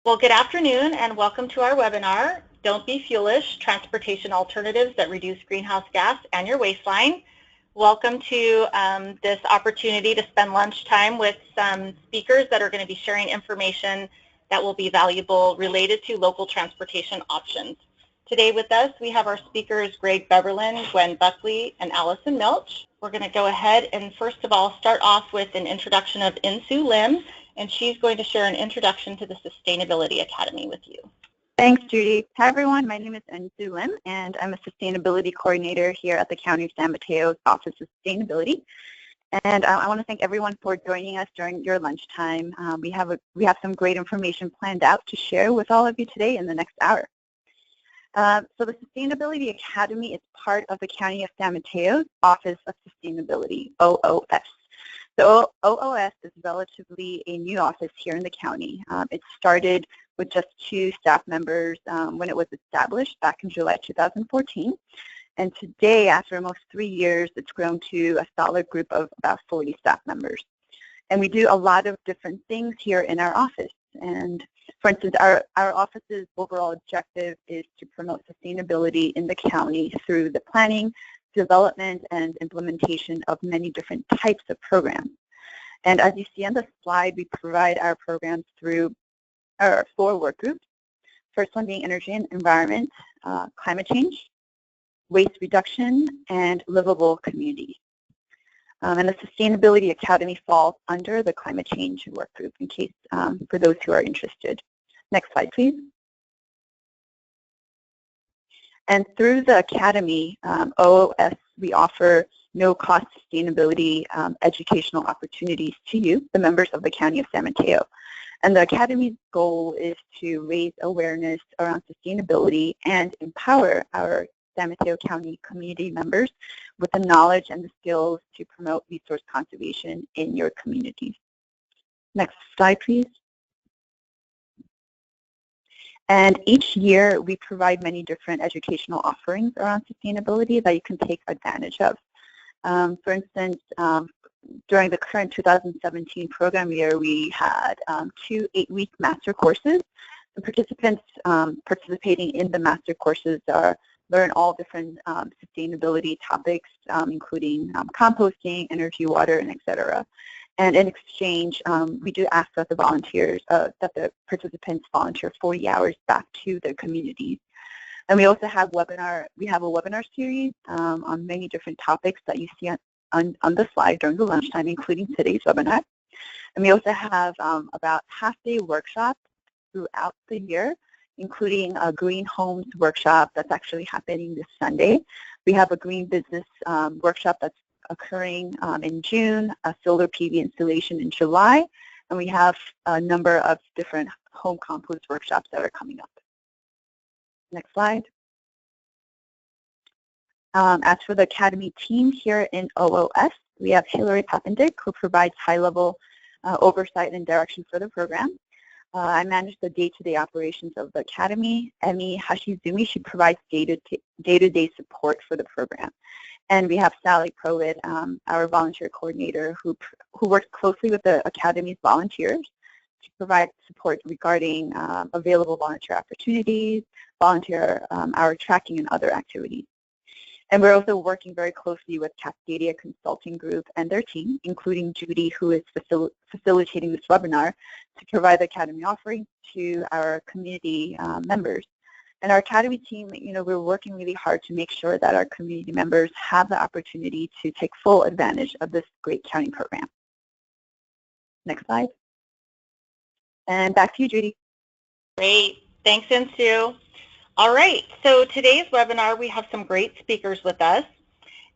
Well, good afternoon and welcome to our webinar, Don't Be Fuelish, Transportation Alternatives that Reduce Greenhouse Gas and Your Waistline. Welcome to this opportunity to spend lunchtime with some speakers that are going to be sharing information that will be valuable related to local transportation options. Today with us, we have our speakers, Greg Beverlin, Gwen Buckley, and Allison Milch. We're going to go ahead and first of all start off with an introduction of Insoo Lim, and she's going to share an introduction to the Sustainability Academy with you. Thanks, Judy. Hi, everyone. My name is Insoo Lim, and I'm a Sustainability Coordinator here at the County of San Mateo's Office of Sustainability. And I want to thank everyone for joining us during your lunchtime. We have some great information planned out to share with all of you today in the next hour. So the Sustainability Academy is part of the County of San Mateo's Office of Sustainability, OOS. So OOS is relatively a new office here in the county. It started with just 2 staff members when it was established back in July 2014. And today, after almost 3 years, it's grown to a solid group of about 40 staff members. And we do a lot of different things here in our office. And for instance, our office's overall objective is to promote sustainability in the county through the planning, development, and implementation of many different types of programs. And as you see on the slide, we provide our programs through our 4 work groups. First one being energy and environment, climate change, waste reduction, and livable communities. And the Sustainability Academy falls under the climate change work group in case for those who are interested. Next slide, please. And through the Academy, OOS, we offer no-cost sustainability educational opportunities to you, the members of the County of San Mateo. And the Academy's goal is to raise awareness around sustainability and empower our San Mateo County community members with the knowledge and the skills to promote resource conservation in your communities. Next slide, please. And each year, we provide many different educational offerings around sustainability that you can take advantage of. For instance, during the current 2017 program year, we had 2 8-week master courses. The participants participating in the master courses learn all different sustainability topics, including composting, energy, water, and etc. And in exchange, we do ask that the participants volunteer 40 hours back to their communities. And we also have a webinar series on many different topics that you see on the slide during the lunchtime, including today's webinar. And we also have about half-day workshops throughout the year, including a green homes workshop that's actually happening this Sunday. We have a green business workshop that's occurring in June, a solar PV installation in July, and we have a number of different home compost workshops that are coming up. Next slide. As for the Academy team here in OOS, we have Hillary Papendick, who provides high-level oversight and direction for the program. I manage the day-to-day operations of the Academy. Emi Hashizumi, she provides day-to-day support for the program. And we have Sally Prowett, our volunteer coordinator, who works closely with the Academy's volunteers to provide support regarding available volunteer opportunities, volunteer hour tracking, and other activities. And we're also working very closely with Cascadia Consulting Group and their team, including Judy, who is facilitating this webinar, to provide the Academy offerings to our community members. And our Academy team, we're working really hard to make sure that our community members have the opportunity to take full advantage of this great county program. Next slide. And back to you, Judy. Great. Thanks, Insoo. All right. So today's webinar, we have some great speakers with us.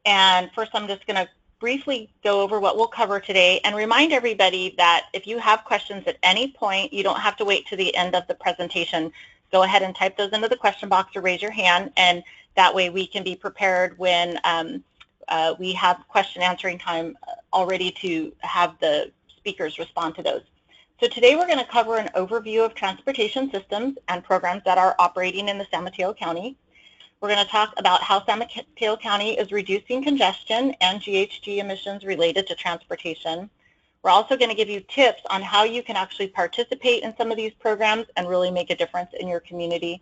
And first, I'm just going to briefly go over what we'll cover today and remind everybody that if you have questions at any point, you don't have to wait to the end of the presentation. Go ahead and type those into the question box or raise your hand, and that way we can be prepared when we have question answering time already to have the speakers respond to those. So today we're going to cover an overview of transportation systems and programs that are operating in the San Mateo County. We're going to talk about how San Mateo County is reducing congestion and GHG emissions related to transportation. We're also going to give you tips on how you can actually participate in some of these programs and really make a difference in your community.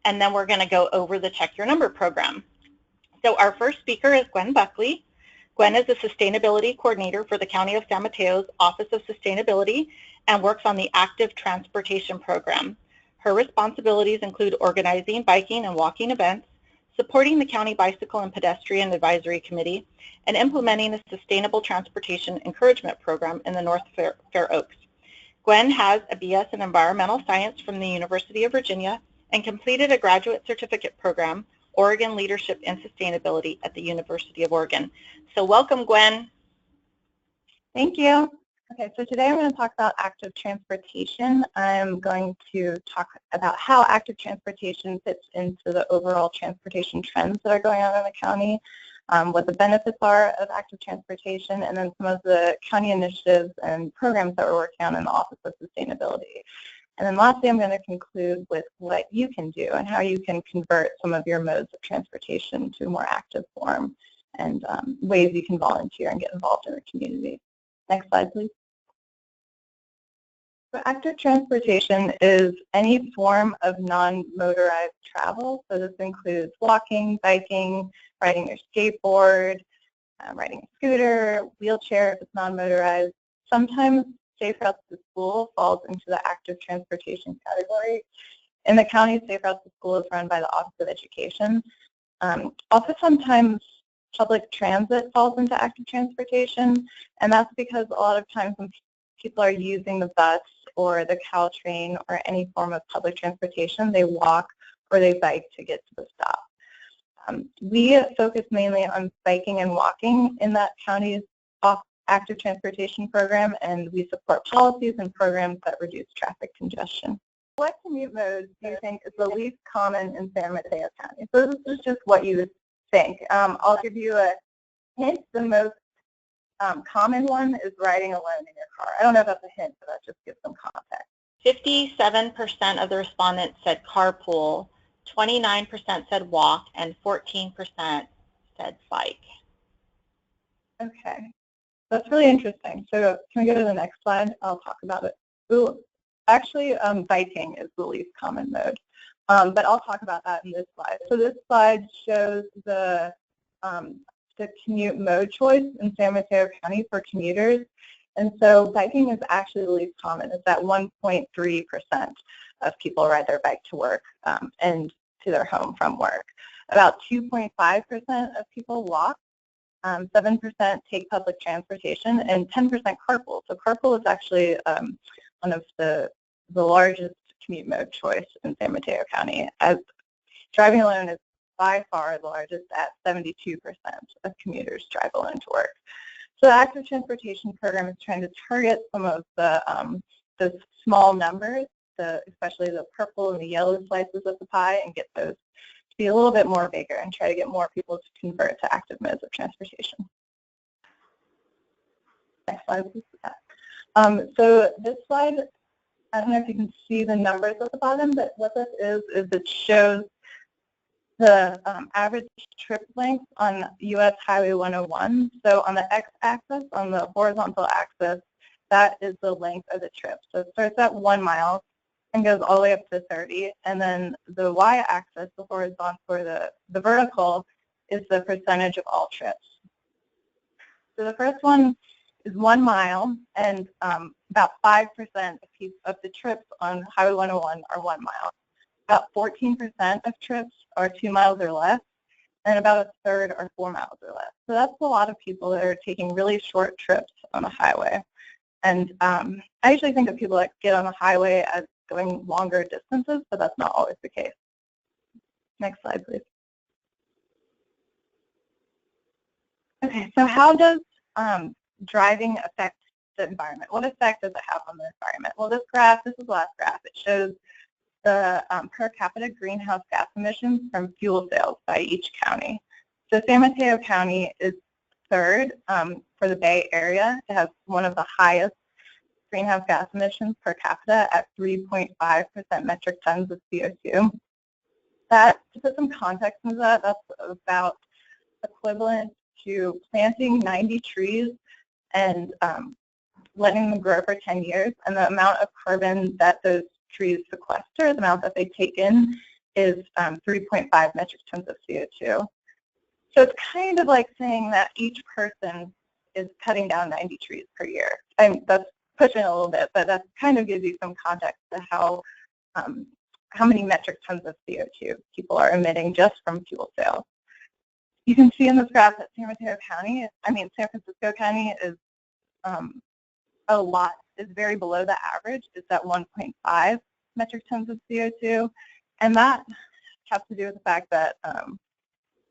And then we're going to go over the Check Your Number program. So our first speaker is Gwen Buckley. Gwen is the Sustainability Coordinator for the County of San Mateo's Office of Sustainability and works on the Active Transportation Program. Her responsibilities include organizing biking and walking events, supporting the County Bicycle and Pedestrian Advisory Committee, and implementing a Sustainable Transportation Encouragement Program in the North Fair Oaks. Gwen has a BS in Environmental Science from the University of Virginia and completed a graduate certificate program, Oregon Leadership in Sustainability at the University of Oregon. So welcome, Gwen. Thank you. Okay, so today I'm going to talk about active transportation. I'm going to talk about how active transportation fits into the overall transportation trends that are going on in the county, what the benefits are of active transportation, and then some of the county initiatives and programs that we're working on in the Office of Sustainability. And then lastly, I'm going to conclude with what you can do and how you can convert some of your modes of transportation to a more active form and ways you can volunteer and get involved in the community. Next slide, please. So active transportation is any form of non-motorized travel. So this includes walking, biking, riding your skateboard, riding a scooter, wheelchair if it's non-motorized. Sometimes Safe Routes to School falls into the active transportation category. In the county, Safe Routes to School is run by the Office of Education. Also, sometimes public transit falls into active transportation, and that's because a lot of times when people are using the bus or the Caltrain or any form of public transportation, they walk or they bike to get to the stop. We focus mainly on biking and walking in that county's active transportation program, and we support policies and programs that reduce traffic congestion. What commute modes do you think is the least common in San Mateo County? So this is just what you would think. I'll give you a hint. The most common one is riding alone in your car. I don't know if that's a hint, but that just gives some context. 57% of the respondents said carpool, 29% said walk, and 14% said bike. Okay. That's really interesting. So can we go to the next slide? I'll talk about it. Ooh, actually, biking is the least common mode, but I'll talk about that in this slide. So this slide shows the commute mode choice in San Mateo County for commuters. And so biking is actually the least common. It's at 1.3% of people ride their bike to work and to their home from work. About 2.5% of people walk. 7% take public transportation, and 10% carpool. So carpool is actually one of the largest commute mode choice in San Mateo County, as driving alone is by far the largest at 72% of commuters drive alone to work. So the active transportation program is trying to target some of the small numbers, especially the purple and the yellow slices of the pie, and get those be a little bit more bigger and try to get more people to convert to active modes of transportation. Next slide, please. So this slide, I don't know if you can see the numbers at the bottom, but what this is it shows the average trip length on US Highway 101. So on the x-axis, on the horizontal axis, that is the length of the trip. So it starts at 1 mile and goes all the way up to 30, and then the y-axis, the horizontal, or the vertical, is the percentage of all trips. So the first one is 1 mile, and about 5% of the trips on Highway 101 are 1 mile. About 14% of trips are 2 miles or less, and about a third are 4 miles or less. So that's a lot of people that are taking really short trips on the highway. And I usually think of people that get on the highway as going longer distances, but that's not always the case. Next slide, please. Okay, so how does driving affect the environment? What effect does it have on the environment? Well, this is the last graph. It shows the per capita greenhouse gas emissions from fuel sales by each county. So San Mateo County is third for the Bay Area. It has one of the highest greenhouse gas emissions per capita at 3.5% metric tons of CO2. That, to put some context into that, that's about equivalent to planting 90 trees and letting them grow for 10 years, and the amount of carbon that those trees sequester, the amount that they take in, is 3.5 metric tons of CO2. So it's kind of like saying that each person is cutting down 90 trees per year. That's pushing it a little bit, but that kind of gives you some context to how many metric tons of CO2 people are emitting just from fuel sales. You can see in this graph that San Francisco County is is very below the average. It's at 1.5 metric tons of CO2, and that has to do with the fact that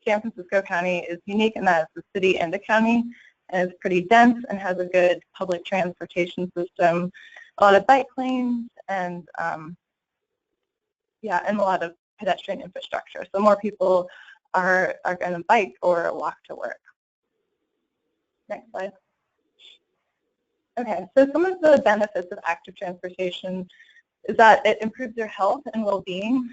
San Francisco County is unique in that it's a city and a county, and it's pretty dense and has a good public transportation system, a lot of bike lanes, and and a lot of pedestrian infrastructure. So more people are going to bike or walk to work. Next slide. Okay, so some of the benefits of active transportation is that it improves your health and well-being.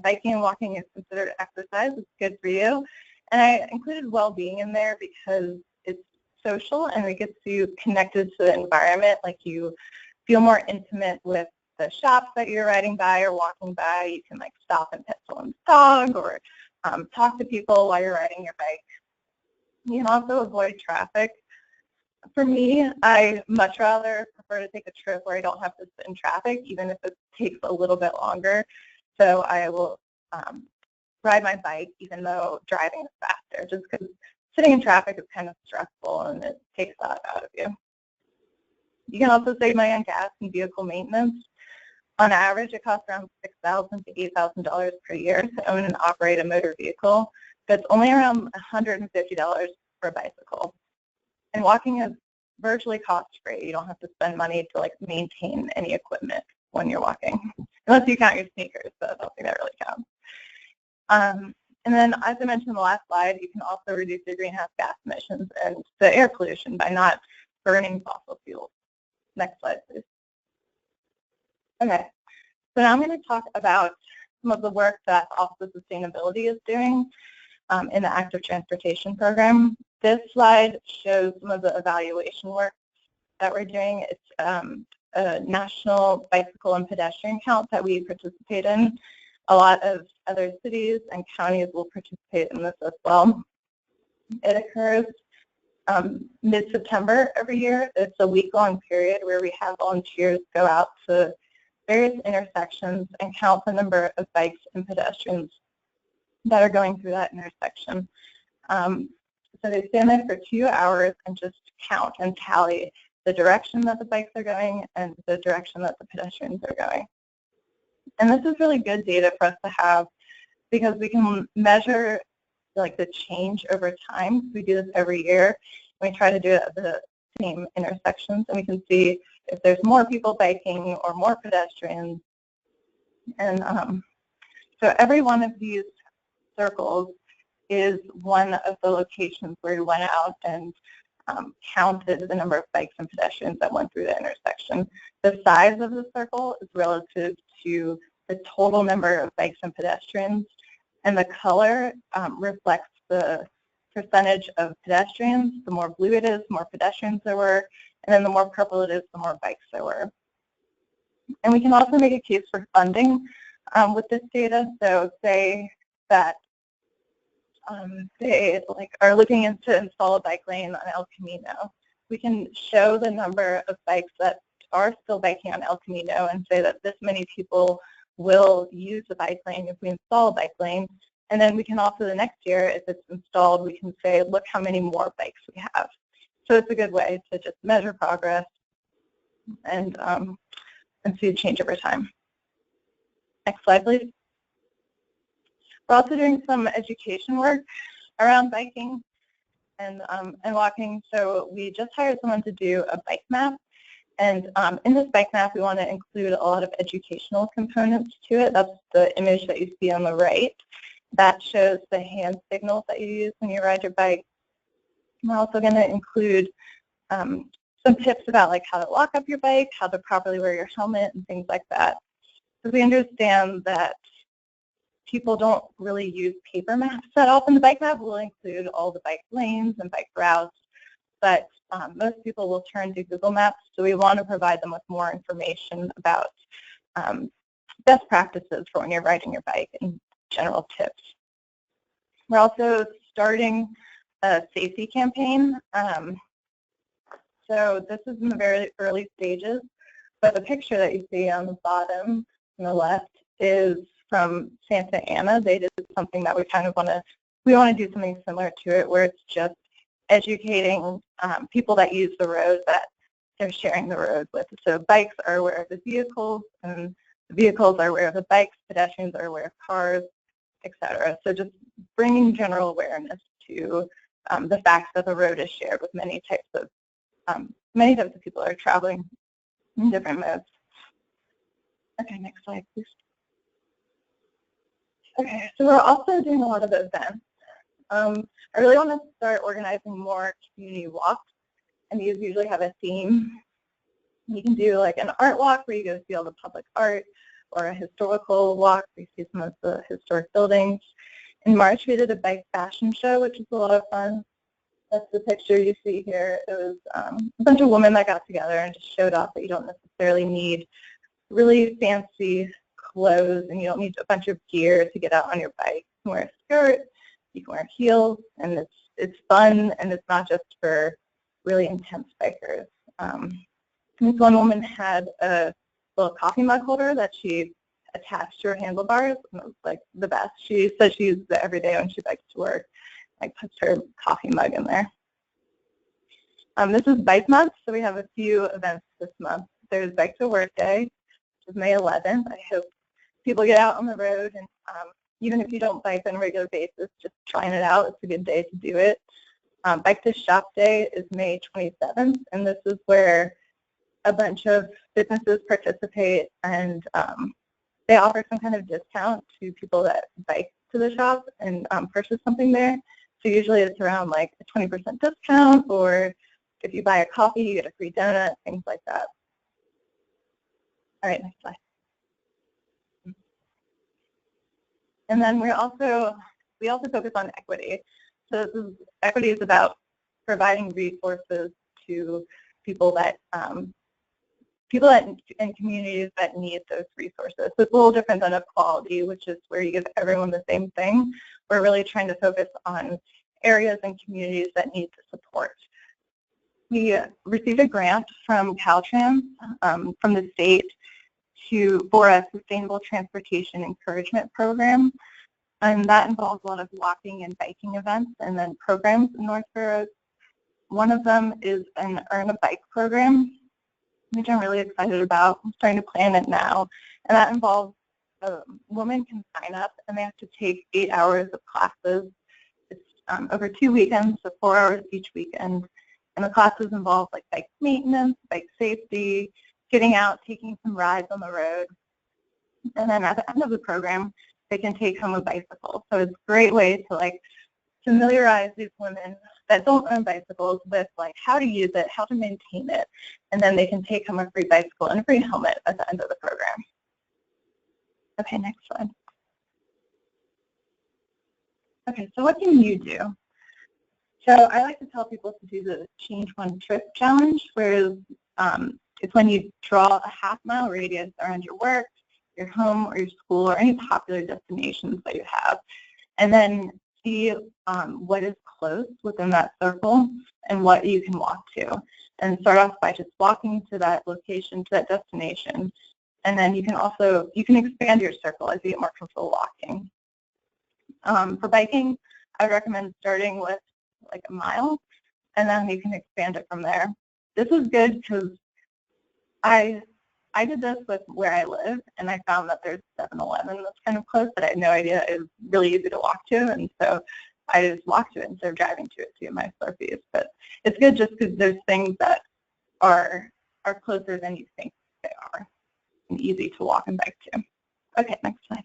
Biking and walking is considered exercise. It's good for you. And I included well-being in there because it's social and it gets you connected to the environment. Like, you feel more intimate with the shops that you're riding by or walking by. You can stop and pet someone's dog or talk to people while you're riding your bike. You can also avoid traffic. For me, I much rather prefer to take a trip where I don't have to sit in traffic, even if it takes a little bit longer. So I will ride my bike even though driving is faster, just because sitting in traffic is kind of stressful and it takes that out of you. You can also save money on gas and vehicle maintenance. On average, it costs around $6,000 to $8,000 per year to own and operate a motor vehicle, but it's only around $150 for a bicycle. And walking is virtually cost-free. You don't have to spend money to maintain any equipment when you're walking, unless you count your sneakers, but I don't think that really counts. And then, as I mentioned in the last slide, you can also reduce your greenhouse gas emissions and the air pollution by not burning fossil fuels. Next slide, please. Okay, so now I'm going to talk about some of the work that Office of Sustainability is doing in the active transportation program. This slide shows some of the evaluation work that we're doing. It's a national bicycle and pedestrian count that we participate in. A lot of other cities and counties will participate in this as well. It occurs mid-September every year. It's a week-long period where we have volunteers go out to various intersections and count the number of bikes and pedestrians that are going through that intersection. So they stand there for 2 hours and just count and tally the direction that the bikes are going and the direction that the pedestrians are going. And this is really good data for us to have because we can measure the change over time. We do this every year. We try to do it at the same intersections, and we can see if there's more people biking or more pedestrians. And so every one of these circles is one of the locations where we went out and counted the number of bikes and pedestrians that went through the intersection. The size of the circle is relative to the total number of bikes and pedestrians, and the color reflects the percentage of pedestrians. The more blue it is, the more pedestrians there were, and then the more purple it is, the more bikes there were. And we can also make a case for funding with this data. So say that they are looking to install a bike lane on El Camino. We can show the number of bikes that are still biking on El Camino and say that this many people will use the bike lane if we install a bike lane. And then we can also, the next year, if it's installed, we can say, look how many more bikes we have. So it's a good way to just measure progress and see a change over time. Next slide, please. We're also doing some education work around biking and walking. So we just hired someone to do a bike map. And in this bike map, we want to include a lot of educational components to it. That's the image that you see on the right. That shows the hand signals that you use when you ride your bike. We're also going to include some tips about how to lock up your bike, how to properly wear your helmet, and things like that. Because we understand that people don't really use paper maps that often. The bike map will include all the bike lanes and bike routes, but most people will turn to Google Maps, so we want to provide them with more information about best practices for when you're riding your bike and general tips. We're also starting a safety campaign. So this is in the very early stages, but the picture that you see on the bottom on the left is from Santa Ana. They did something that we kind of want to do something similar to it, where it's just educating people that use the road that they're sharing the road with. So bikes are aware of the vehicles, and the vehicles are aware of the bikes, pedestrians are aware of cars, etc. So just bringing general awareness to the fact that the road is shared with many types of people are traveling in different modes. Okay, next slide, please. Okay, so we're also doing a lot of events. I really want to start organizing more community walks, and these usually have a theme. You can do like an art walk where you go see all the public art, or a historical walk where you see some of the historic buildings. In March, we did a bike fashion show, which is a lot of fun. That's the picture you see here. It was a bunch of women that got together and just showed off that you don't necessarily need really fancy clothes, and you don't need a bunch of gear to get out on your bike. You can wear a skirt, you can wear heels, and it's fun, and it's not just for really intense bikers. This one woman had a little coffee mug holder that she attached to her handlebars, and it was like the best. She said she uses it every day when she bikes to work, like puts her coffee mug in there. This is Bike Month, so we have a few events this month. There's Bike to Work Day, which is May 11th. I hope people get out on the road, and even if you don't bike on a regular basis, just trying it out, it's a good day to do it. Bike to Shop Day is May 27th, and this is where a bunch of businesses participate, and they offer some kind of discount to people that bike to the shop and purchase something there. So usually it's around like a 20% discount, or if you buy a coffee, you get a free donut, things like that. All right, next slide. And then we also focus on equity. So equity is about providing resources to people that in communities that need those resources. So it's a little different than equality, which is where you give everyone the same thing. We're really trying to focus on areas and communities that need the support. We received a grant from Caltrans from the state for a sustainable transportation encouragement program, and that involves a lot of walking and biking events and then programs in North Fair Oaks. One of them is an Earn a Bike program, which I'm really excited about. I'm starting to plan it now, and that involves women can sign up, and they have to take 8 hours of classes. It's over 2 weekends, so 4 hours each weekend, and the classes involve like bike maintenance, bike safety, getting out, taking some rides on the road, and then at the end of the program, they can take home a bicycle. So it's a great way to like familiarize these women that don't own bicycles with like how to use it, how to maintain it, and then they can take home a free bicycle and a free helmet at the end of the program. Okay, next slide. Okay, so what can you do? So I like to tell people to do the Change One Trip Challenge, where it's when you draw a half-mile radius around your work, your home, or your school, or any popular destinations that you have, and then see what is close within that circle and what you can walk to. And start off by just walking to that location, to that destination, and then you can expand your circle as you get more comfortable walking. For biking, I would recommend starting with like a mile, and then you can expand it from there. This is good because I did this with where I live, and I found that there's 7-Eleven that's kind of close that I had no idea is really easy to walk to, and so I just walked to it instead of driving to it to get my Slurpees. But it's good just because there's things that are closer than you think they are and easy to walk and bike to. Okay, next slide.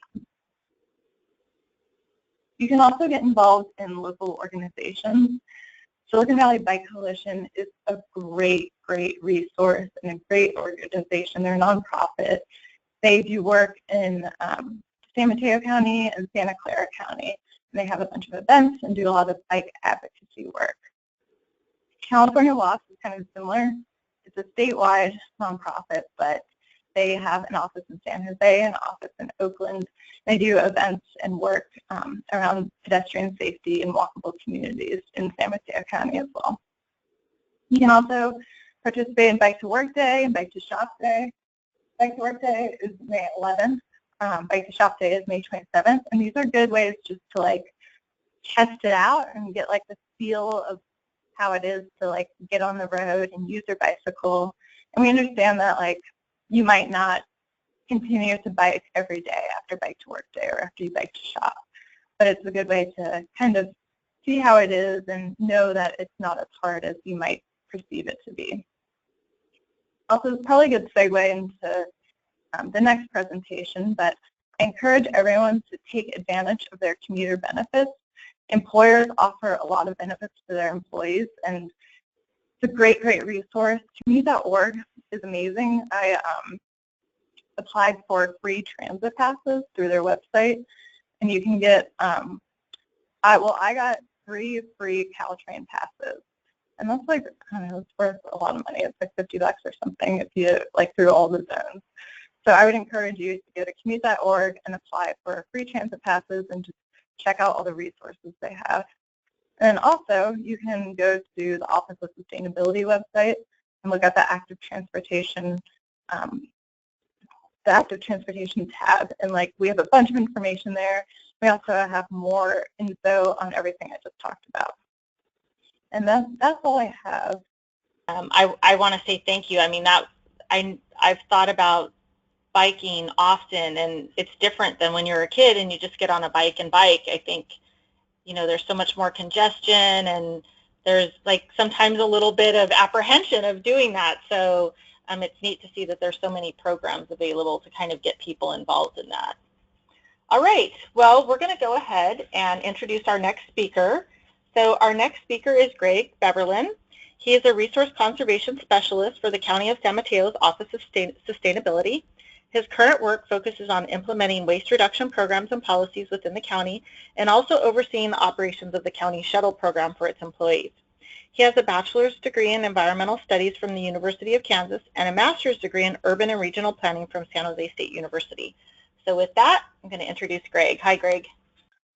You can also get involved in local organizations. Silicon Valley Bike Coalition is a great resource and a great organization. They're a nonprofit. They do work in San Mateo County and Santa Clara County. And they have a bunch of events and do a lot of bike advocacy work. California WASP is kind of similar. It's a statewide nonprofit, but they have an office in San Jose, an office in Oakland. They do events and work around pedestrian safety and walkable communities in San Mateo County as well. You can also participate in Bike to Work Day and Bike to Shop Day. Bike to Work Day is May 11th. Bike to Shop Day is May 27th. And these are good ways just to like test it out and get like the feel of how it is to like get on the road and use your bicycle. And we understand that like you might not continue to bike every day after Bike to Work Day or after you bike to shop, but it's a good way to kind of see how it is and know that it's not as hard as you might perceive it to be. Also, it's probably a good segue into the next presentation, but I encourage everyone to take advantage of their commuter benefits. Employers offer a lot of benefits to their employees, and it's a great, great resource. Commute.org is amazing. I applied for free transit passes through their website, and you can get, I got 3 free Caltrain passes, and that's like, I don't know, it's worth a lot of money. It's like $50 or something if you like through all the zones. So I would encourage you to go to commute.org and apply for free transit passes and just check out all the resources they have. And also, you can go to the Office of Sustainability website and look at the active transportation tab. And like, we have a bunch of information there. We also have more info on everything I just talked about. And that's all I have. I want to say thank you. I mean, I've thought about biking often, and it's different than when you're a kid and you just get on a bike and bike. I think, you know, there's so much more congestion, and there's like sometimes a little bit of apprehension of doing that. So it's neat to see that there's so many programs available to kind of get people involved in that. All right, well, we're going to go ahead and introduce our next speaker. So our next speaker is Greg Beverlin. He is a resource conservation specialist for the County of San Mateo's Office of Sustainability. His current work focuses on implementing waste reduction programs and policies within the county, and also overseeing the operations of the county shuttle program for its employees. He has a bachelor's degree in environmental studies from the University of Kansas and a master's degree in urban and regional planning from San Jose State University. So with that, I'm going to introduce Greg. Hi, Greg.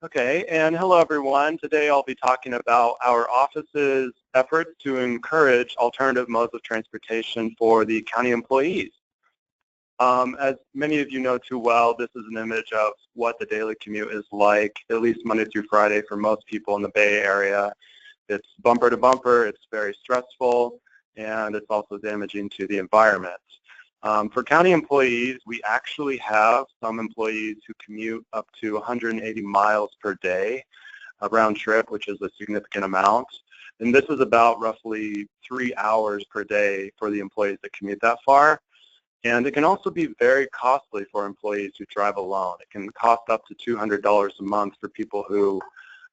Okay, and hello everyone. Today I'll be talking about our office's efforts to encourage alternative modes of transportation for the county employees. As many of you know too well, this is an image of what the daily commute is like, at least Monday through Friday for most people in the Bay Area. It's bumper to bumper, it's very stressful, and it's also damaging to the environment. For county employees, we actually have some employees who commute up to 180 miles per day, a round trip, which is a significant amount. And this is about roughly 3 hours per day for the employees that commute that far. And it can also be very costly for employees who drive alone. It can cost up to $200 a month for people who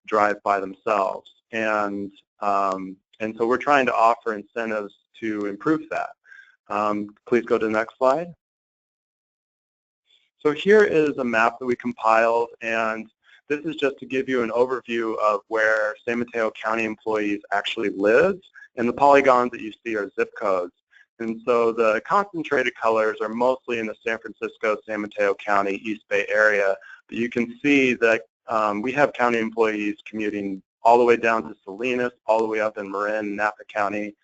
drive by themselves. And so we're trying to offer incentives to improve that. Please go to the next slide. So here is a map that we compiled, and this is just to give you an overview of where San Mateo County employees actually live, and the polygons that you see are zip codes. And so the concentrated colors are mostly in the San Francisco, San Mateo County, East Bay area. But you can see that we have county employees commuting all the way down to Salinas, all the way up in Marin, Napa County,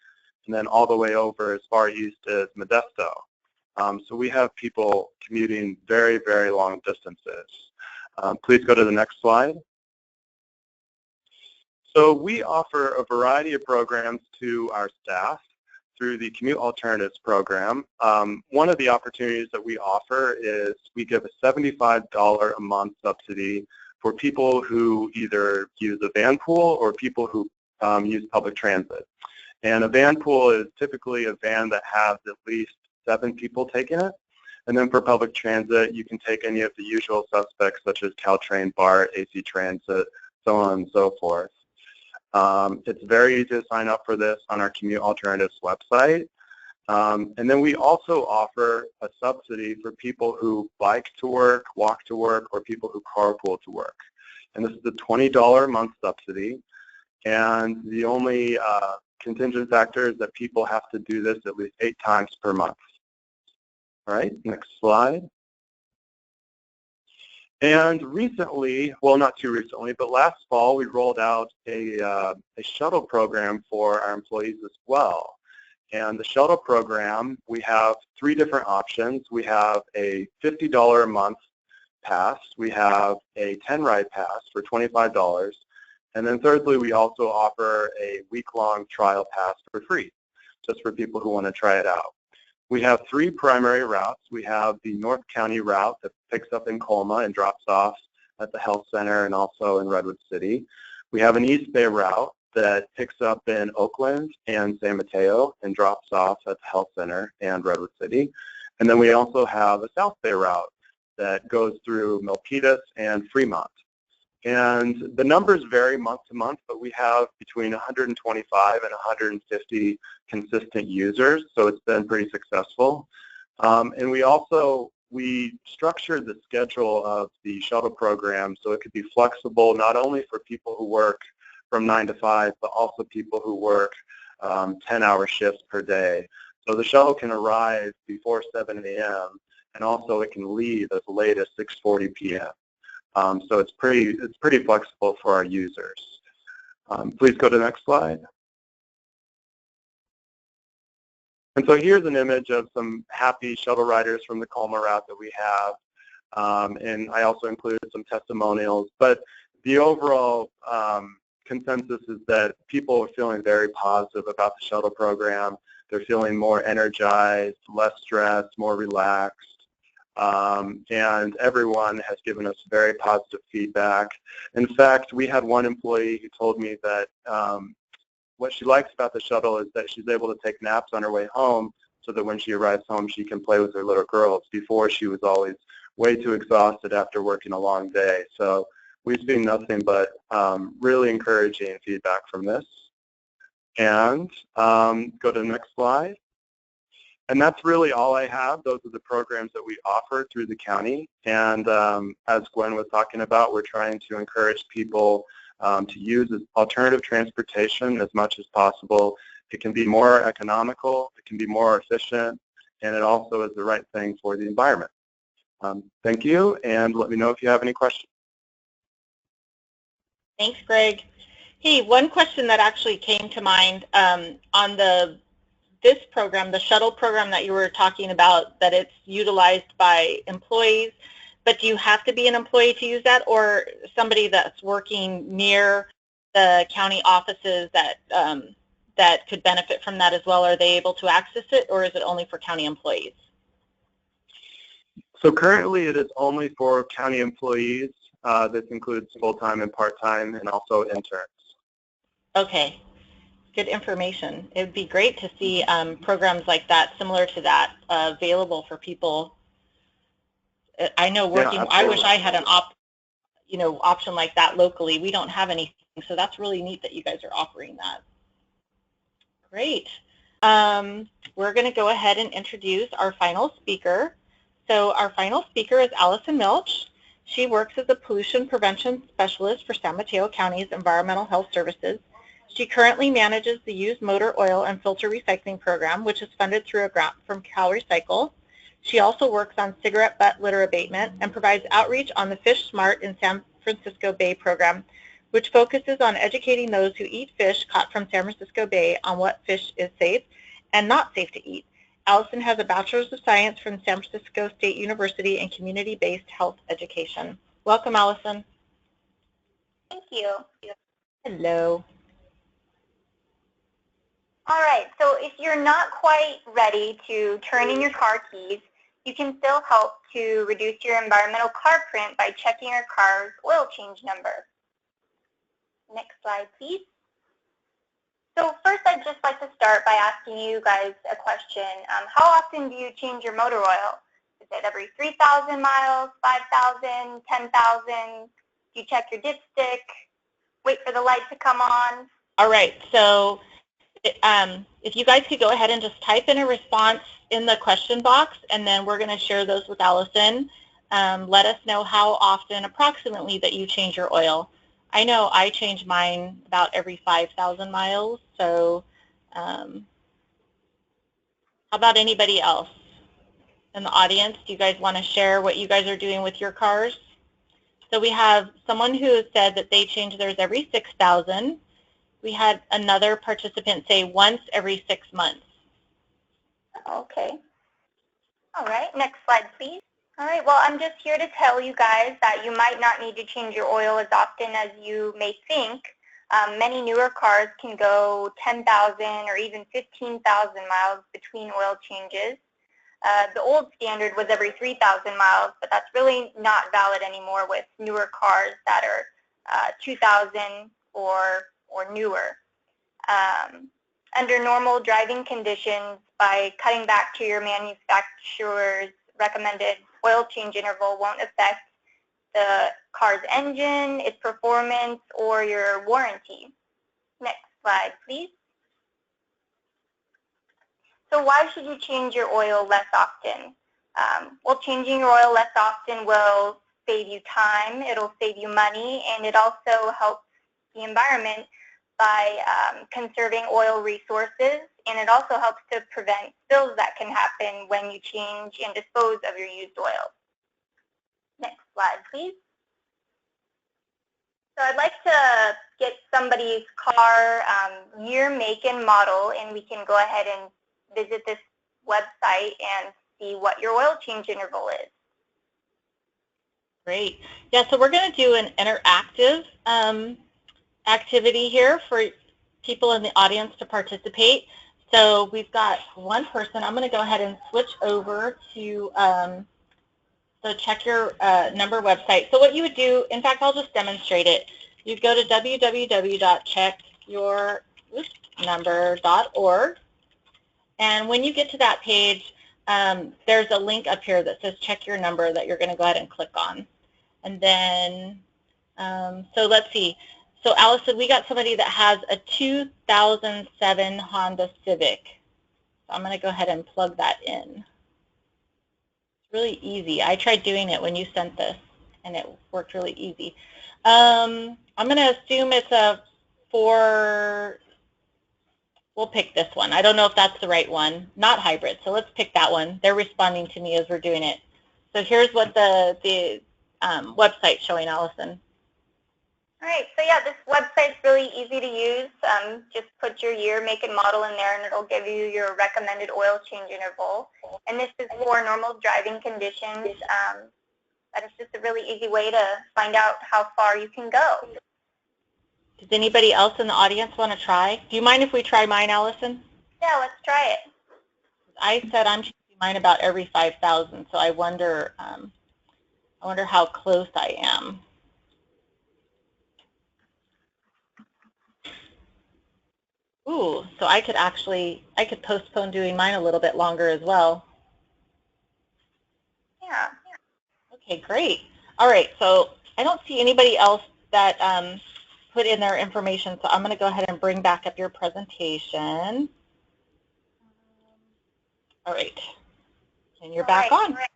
and then all the way over as far east as Modesto. So we have people commuting very, very long distances. Please go to the next slide. So we offer a variety of programs to our staff through the Commute Alternatives program. One of the opportunities that we offer is we give a $75 a month subsidy for people who either use a van pool or people who use public transit. And a van pool is typically a van that has at least 7 people taking it. And then for public transit, you can take any of the usual suspects such as Caltrain, BART, AC Transit, so on and so forth. It's very easy to sign up for this on our Commute Alternatives website. And then we also offer a subsidy for people who bike to work, walk to work, or people who carpool to work. And this is a $20 a month subsidy. And the only contingent factor is that people have to do this at least 8 times per month. All right, next slide. And recently, well, not too recently, but last fall, we rolled out a shuttle program for our employees as well. And the shuttle program, we have 3 different options. We have a $50 a month pass. We have a 10-ride pass for $25. And then thirdly, we also offer a week-long trial pass for free, just for people who want to try it out. We have 3 primary routes. We have the North County route that picks up in Colma and drops off at the health center and also in Redwood City. We have an East Bay route that picks up in Oakland and San Mateo and drops off at the health center and Redwood City. And then we also have a South Bay route that goes through Milpitas and Fremont. And the numbers vary month to month, but we have between 125 and 150 consistent users, so it's been pretty successful. And we structured the schedule of the shuttle program so it could be flexible not only for people who work from 9 to 5, but also people who work 10-hour shifts per day. So the shuttle can arrive before 7 a.m. and also it can leave as late as 6:40 p.m. So it's pretty flexible for our users. Please go to the next slide. And so here's an image of some happy shuttle riders from the Colma route that we have. And I also included some testimonials. But the overall consensus is that people are feeling very positive about the shuttle program. They're feeling more energized, less stressed, more relaxed. And everyone has given us very positive feedback. In fact, we had one employee who told me that what she likes about the shuttle is that she's able to take naps on her way home so that when she arrives home she can play with her little girls. Before, she was always way too exhausted after working a long day. So we've seen nothing but really encouraging feedback from this. And go to the next slide. And that's really all I have. Those are the programs that we offer through the county. And as Gwen was talking about, we're trying to encourage people to use alternative transportation as much as possible. It can be more economical, it can be more efficient, and it also is the right thing for the environment. Thank you, and let me know if you have any questions. Thanks, Greg. Hey, one question that actually came to mind on this program, the shuttle program that you were talking about, that it's utilized by employees, but do you have to be an employee to use that, or somebody that's working near the county offices that that could benefit from that as well? Are they able to access it, or is it only for county employees? So currently it is only for county employees. This includes full-time and part-time and also interns. Okay. Good information. It would be great to see programs like that, similar to that, available for people. I know working. Yeah, I wish I had an option like that locally. We don't have anything, so that's really neat that you guys are offering that. Great. We're going to go ahead and introduce our final speaker. So our final speaker is Allison Milch. She works as a pollution prevention specialist for San Mateo County's Environmental Health Services. She currently manages the used motor oil and filter recycling program, which is funded through a grant from CalRecycle. She also works on cigarette butt litter abatement and provides outreach on the Fish Smart in San Francisco Bay program, which focuses on educating those who eat fish caught from San Francisco Bay on what fish is safe and not safe to eat. Allison has a Bachelor's of Science from San Francisco State University in community-based health education. Welcome, Allison. Thank you. Hello. All right, so if you're not quite ready to turn in your car keys, you can still help to reduce your environmental car print by checking your car's oil change number. Next slide, please. So first, I'd just like to start by asking you guys a question. How often do you change your motor oil? Is it every 3,000 miles, 5,000, 10,000? Do you check your dipstick? Wait for the light to come on? All right, so if you guys could go ahead and just type in a response in the question box, and then we're going to share those with Allison. Let us know how often approximately that you change your oil. I know I change mine about every 5,000 miles, so How about anybody else in the audience? Do you guys want to share what you guys are doing with your cars? So we have someone who said that they change theirs every 6,000. We had another participant say once every 6 months. Okay. All right, next slide, please. All right, well, I'm just here to tell you guys that you might not need to change your oil as often as you may think. Many newer cars can go 10,000 or even 15,000 miles between oil changes. The old standard was every 3,000 miles, but that's really not valid anymore with newer cars that are 2,000 or newer. Under normal driving conditions, by cutting back to your manufacturer's recommended oil change interval won't affect the car's engine, its performance, or your warranty. Next slide, please. So why should you change your oil less often? Well, changing your oil less often will save you time, it'll save you money, and it also helps the environment by conserving oil resources, and it also helps to prevent spills that can happen when you change and dispose of your used oil. Next slide, please. So I'd like to get somebody's car year, make, and model, and we can go ahead and visit this website and see what your oil change interval is. Great. Yeah, so we're going to do an interactive activity here for people in the audience to participate. So we've got one person. I'm going to go ahead and switch over to so check your number website. So what you would do, in fact, I'll just demonstrate it. You'd go to www.checkyournumber.org, and when you get to that page, there's a link up here that says check your number that you're going to go ahead and click on. And then, so let's see. So Allison, we got somebody that has a 2007 Honda Civic. So I'm going to go ahead and plug that in. It's really easy. I tried doing it when you sent this, and it worked really easy. I'm going to assume it's a 4, we'll pick this one. I don't know if that's the right one. Not hybrid, so let's pick that one. They're responding to me as we're doing it. So here's what the website's showing, Allison. All right, so yeah, this website's really easy to use. Just put your year, make, and model in there, and it'll give you your recommended oil change interval. And this is for normal driving conditions. But it's just a really easy way to find out how far you can go. Does anybody else in the audience want to try? Do you mind if we try mine, Allison? Yeah, let's try it. I said I'm changing mine about every 5,000, so I wonder how close I am. Ooh, so I could postpone doing mine a little bit longer as well. Yeah. Okay, great. All right, so I don't see anybody else that put in their information, so I'm going to go ahead and bring back up your presentation. All right, and you're back on. Right.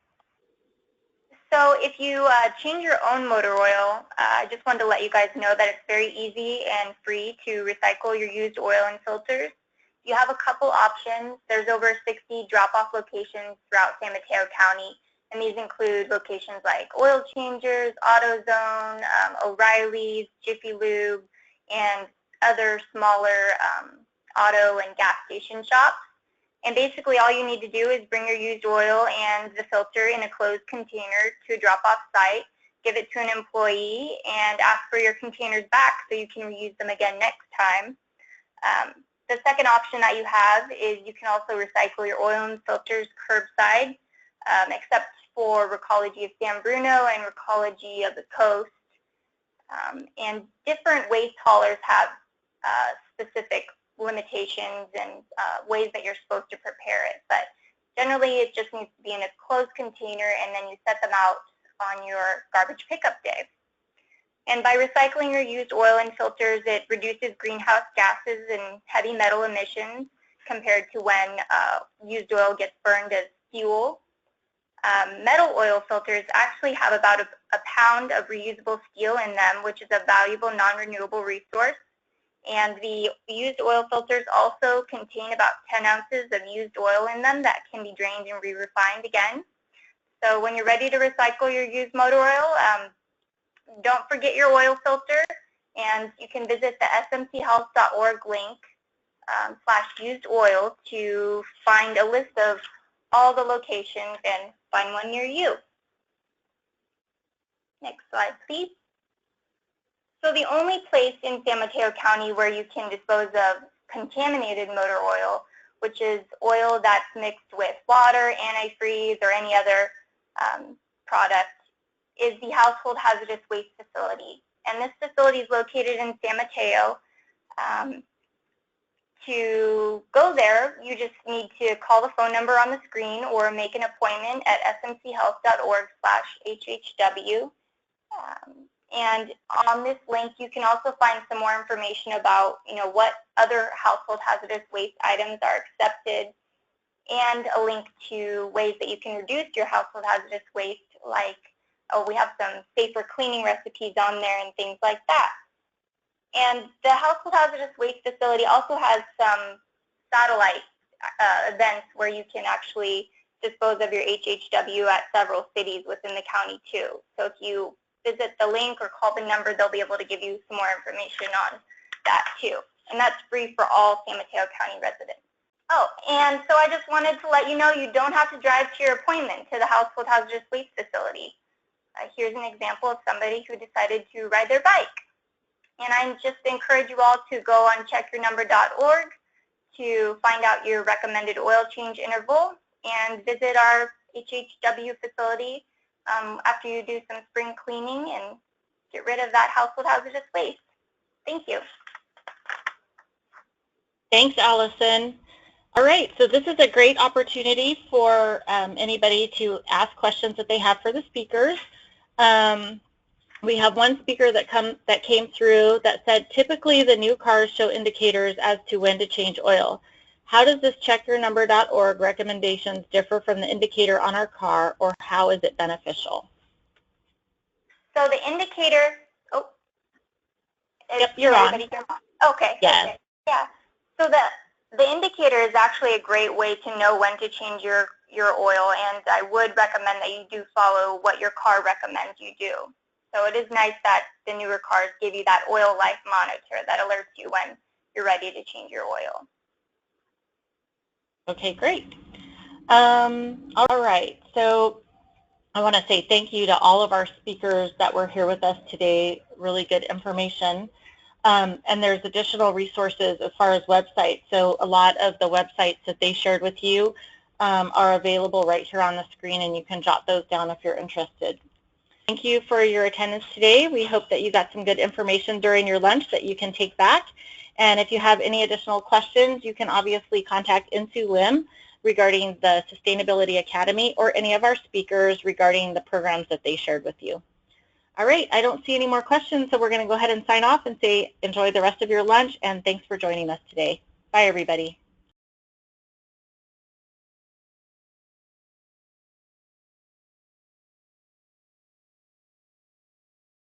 So if you change your own motor oil, I just wanted to let you guys know that it's very easy and free to recycle your used oil and filters. You have a couple options. There's over 60 drop-off locations throughout San Mateo County, and these include locations like Oil Changers, AutoZone, O'Reilly's, Jiffy Lube, and other smaller auto and gas station shops. And basically all you need to do is bring your used oil and the filter in a closed container to a drop-off site, give it to an employee, and ask for your containers back so you can reuse them again next time. The second option that you have is you can also recycle your oil and filters curbside, except for Recology of San Bruno and Recology of the Coast. And different waste haulers have specific limitations and ways that you're supposed to prepare it. But generally, it just needs to be in a closed container, and then you set them out on your garbage pickup day. And by recycling your used oil and filters, it reduces greenhouse gases and heavy metal emissions compared to when used oil gets burned as fuel. Metal oil filters actually have about a pound of reusable steel in them, which is a valuable non-renewable resource. And the used oil filters also contain about 10 ounces of used oil in them that can be drained and re-refined again. So when you're ready to recycle your used motor oil, don't forget your oil filter, and you can visit the smchealth.org link /used oil to find a list of all the locations and find one near you. Next slide, please. So the only place in San Mateo County where you can dispose of contaminated motor oil, which is oil that's mixed with water, antifreeze, or any other product, is the Household Hazardous Waste Facility. And this facility is located in San Mateo. To go there, you just need to call the phone number on the screen or make an appointment at smchealth.org /HHW. And on this link, you can also find some more information about, what other household hazardous waste items are accepted, and a link to ways that you can reduce your household hazardous waste, like, we have some safer cleaning recipes on there and things like that. And the Household Hazardous Waste Facility also has some satellite events where you can actually dispose of your HHW at several cities within the county too. So if you visit the link or call the number, they'll be able to give you some more information on that too. And that's free for all San Mateo County residents. Oh, and so I just wanted to let you know you don't have to drive to your appointment to the Household Hazardous Waste Facility. Here's an example of somebody who decided to ride their bike. And I just encourage you all to go on checkyournumber.org to find out your recommended oil change interval and visit our HHW facility after you do some spring cleaning and get rid of that household hazardous waste. Thank you. Thanks, Allison. All right, so this is a great opportunity for anybody to ask questions that they have for the speakers. We have one speaker that came through that said, typically the new cars show indicators as to when to change oil. How does this checkyournumber.org recommendations differ from the indicator on our car, or how is it beneficial? So the indicator, Yep, you're on. Okay. Yes. Okay. Yeah. So the indicator is actually a great way to know when to change your oil, and I would recommend that you do follow what your car recommends you do. So it is nice that the newer cars give you that oil life monitor that alerts you when you're ready to change your oil. Okay, great. All right, so I want to say thank you to all of our speakers that were here with us today. Really good information. And there's additional resources as far as websites. So a lot of the websites that they shared with you are available right here on the screen, and you can jot those down if you're interested. Thank you for your attendance today. We hope that you got some good information during your lunch that you can take back. And if you have any additional questions, you can obviously contact Insoo Lim regarding the Sustainability Academy or any of our speakers regarding the programs that they shared with you. All right, I don't see any more questions, so we're going to go ahead and sign off and say enjoy the rest of your lunch, and thanks for joining us today. Bye, everybody.